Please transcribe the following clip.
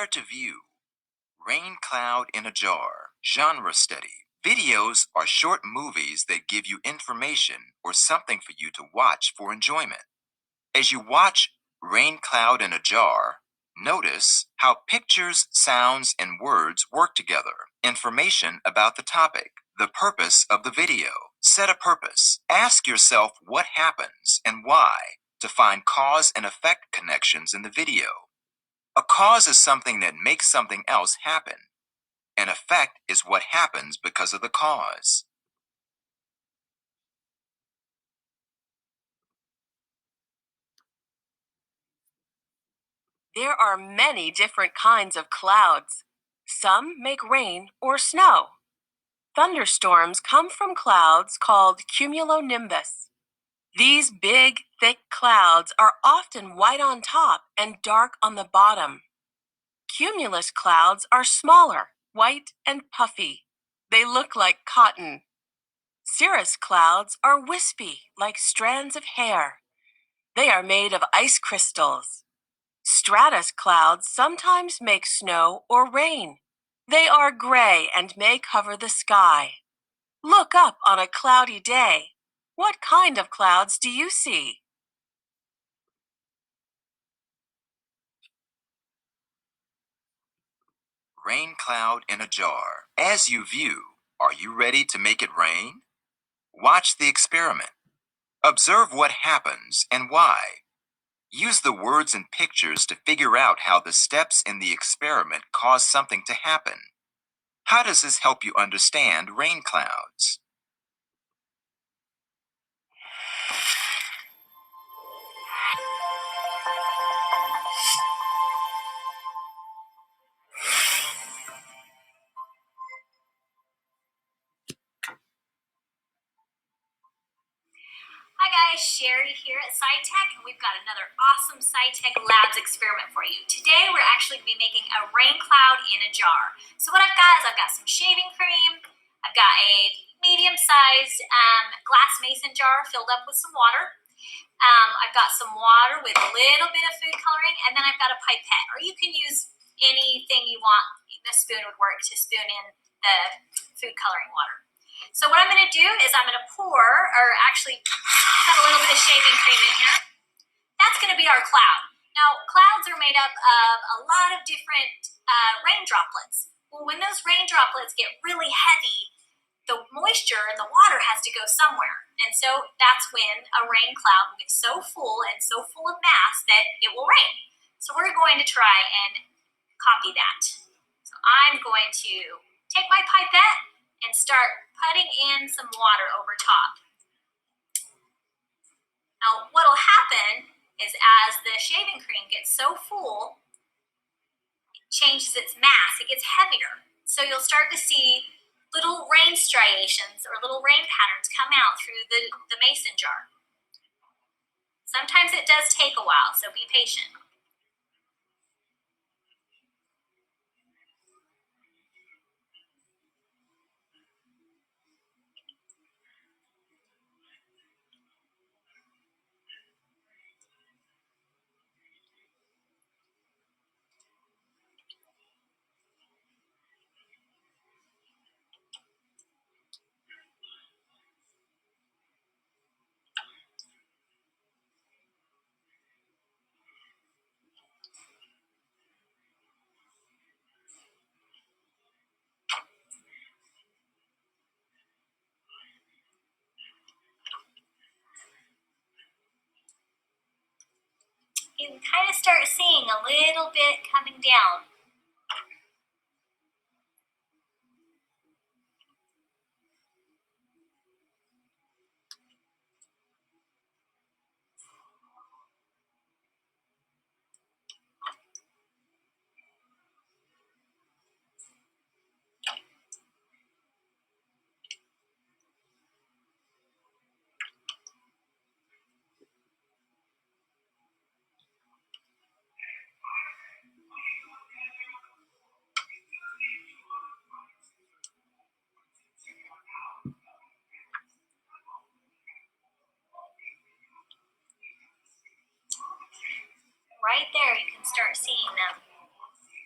Prepare to view Rain Cloud in a Jar, Genre Study. Videos are short movies that give you information or something for you to watch for enjoyment. As you watch Rain Cloud in a Jar, notice how pictures, sounds, and words work together. Information about the topic, the purpose of the video. Set a purpose. Ask yourself what happens and why to find cause and effect connections in the video. A cause is something that makes something else happen. An effect is what happens because of the cause. There are many different kinds of clouds. Some make rain or snow. Thunderstorms come from clouds called cumulonimbus. These big, thick clouds are often white on top and dark on the bottom. Cumulus clouds are smaller, white and puffy. They look like cotton. Cirrus clouds are wispy, like strands of hair. They are made of ice crystals. Stratus clouds sometimes make snow or rain. They are gray and may cover the sky. Look up on a cloudy day. What kind of clouds do you see? Rain Cloud in a Jar. As you view, are you ready to make it rain? Watch the experiment. Observe what happens and why. Use the words and pictures to figure out how the steps in the experiment cause something to happen. How does this help you understand rain clouds? Hi guys, Sherry here at SciTech, and we've got another awesome SciTech Labs experiment for you. Today we're actually going to be making a rain cloud in a jar. So what I've got is some shaving cream, I've got a medium-sized glass mason jar filled up with some water. I've got some water with a little bit of food coloring, and then I've got a pipette, or you can use anything you want. The spoon would work to spoon in the food coloring water. So what I'm going to do is I'm going to pour, or actually have a little bit of shaving cream in here. That's going to be our cloud. Now, clouds are made up of a lot of different rain droplets. Well, when those rain droplets get really heavy, the moisture in the water has to go somewhere. And so that's when a rain cloud gets so full and so full of mass that it will rain. So we're going to try and copy that. So I'm going to take my pipette and start putting in some water over top. Now, what will happen is as the shaving cream gets so full, it changes its mass, it gets heavier. So you'll start to see little rain striations or little rain patterns come out through the mason jar. Sometimes it does take a while, so be patient. You can kind of start seeing a little bit coming down. Right there, you can start seeing them.